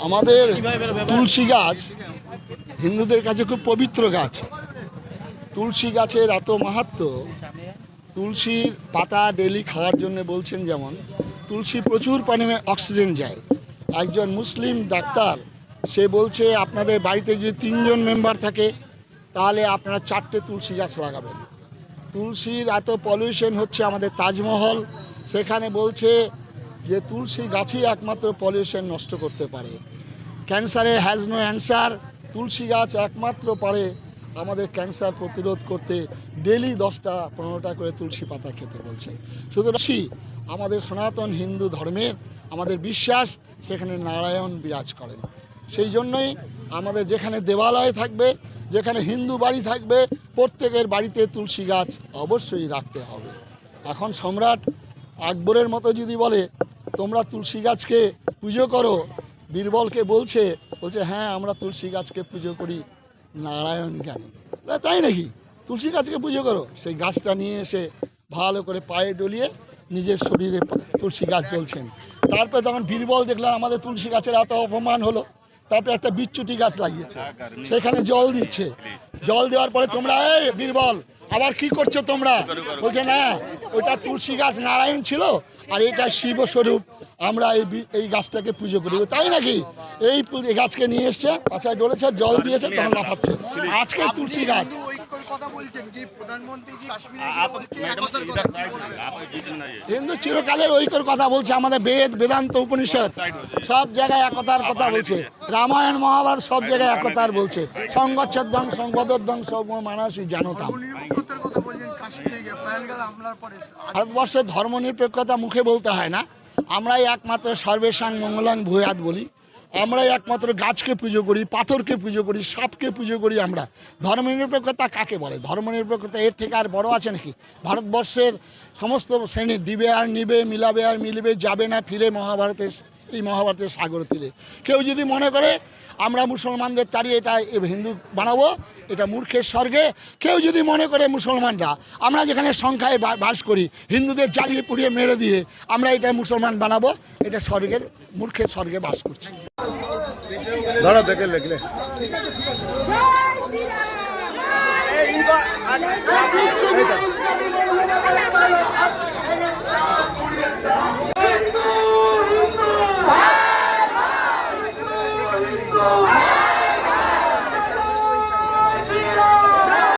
আমাদের তুলসী গাছ হিন্দুদের কাছে খুব পবিত্র গাছ। তুলসী গাছের এত মাহাত্ম্য, তুলসীর পাতা ডেলি খাওয়ার জন্য বলছেন, যেমন তুলসী প্রচুর পরিমাণে অক্সিজেন যায়। একজন মুসলিম ডাক্তার সে বলছে আপনাদের বাড়িতে যদি 3 জন মেম্বার থাকে তাহলে আপনারা 4টে তুলসী গাছ লাগাবেন। তুলসীর এত পলিউশন হচ্ছে আমাদের তাজমহল, সেখানে বলছে যে তুলসী গাছই একমাত্র পলিউশন নষ্ট করতে পারে। ক্যান্সারের হ্যাজ নো অ্যান্সার, তুলসী গাছ একমাত্র পারে আমাদের ক্যান্সার প্রতিরোধ করতে। ডেলি 10টা-15টা করে তুলসী পাতা খেতে বলছে। সুতরাং আমাদের সনাতন হিন্দু ধর্মের আমাদের বিশ্বাস সেখানে নারায়ণ বিরাজ করেন। সেই জন্যই আমাদের যেখানে দেবালয় থাকবে, যেখানে হিন্দু বাড়ি থাকবে, প্রত্যেকের বাড়িতে তুলসী গাছ অবশ্যই রাখতে হবে। এখন সম্রাট আকবরের মতো যদি বলে তোমরা তুলসী গাছকে পুজো করো, বীরবলকে বলছে হ্যাঁ আমরা তুলসী গাছকে পুজো করি নারায়ণ জ্ঞানী, তাই নাকি? তুলসী গাছকে পুজো করো। সেই গাছটা নিয়ে এসে ভালো করে পায়ে ডলিয়ে নিজের শরীরে তুলসী গাছ জ্বলছেন। তারপরে তখন বীরবল দেখলাম আমাদের তুলসী গাছের এত অপমান হলো, তারপরে একটা বিচ্যুতি গাছ লাগিয়েছে, সেখানে জল দিচ্ছে। জল দেওয়ার পরে তোমরা এই বীরবল আবার কি করছো তোমরা? বলছে না, ওইটা তুলসী গাছ নারায়ণ ছিল আর এটা শিব স্বরূপ, আমরা এই গাছটাকে পুজো করি, তাই নাকি? এই গাছকে নিয়ে এসছে, পাশায় ডলেছে, জল দিয়েছে, তখন লাফাচ্ছে। আজকে তুলসী গাছ হিন্দু চিরকালের ঐক্যর কথা বলছে। আমাদের বেদ, বেদান্ত, উপনিষদ সব জায়গায় একতার কথা বলছে। রামায়ণ, মহাভারত সব জায়গায় একতার বলছে। সংগচ্ছদ্দং সংগদদ্দং সব মানসী জানতাম। ভারতবর্ষের ধর্মনিরপেক্ষতা মুখে বলতে হয় না, আমরাই একমাত্র সর্বেশাং মঙ্গলাং ভূয়াৎ বলি। আমরাই একমাত্র গাছকে পুজো করি, পাথরকে পুজো করি, সাপকে পুজো করি। আমরা ধর্মনিরপেক্ষতা কাকে বলে? ধর্মনিরপেক্ষতা এর থেকে আর বড় আছে নাকি? ভারতবর্ষের সমস্ত শ্রেণীর দিবে আর নিবে, মিলাবে আর মিলবে, যাবে না ফিরে এই মহাভারতের সাগর তীরে। কেউ যদি মনে করে আমরা মুসলমানদের তাড়িয়ে এটা হিন্দু বানাবো, এটা মূর্খের স্বর্গে। কেউ যদি মনে করে মুসলমানরা আমরা যেখানে সংখ্যায় বাস করি, হিন্দুদের জ্বালিয়ে পুড়িয়ে মেরে দিয়ে আমরা এটা মুসলমান বানাবো, এটা স্বর্গের মূর্খের স্বর্গে বাস করছি। ধরো দেখে লিখলে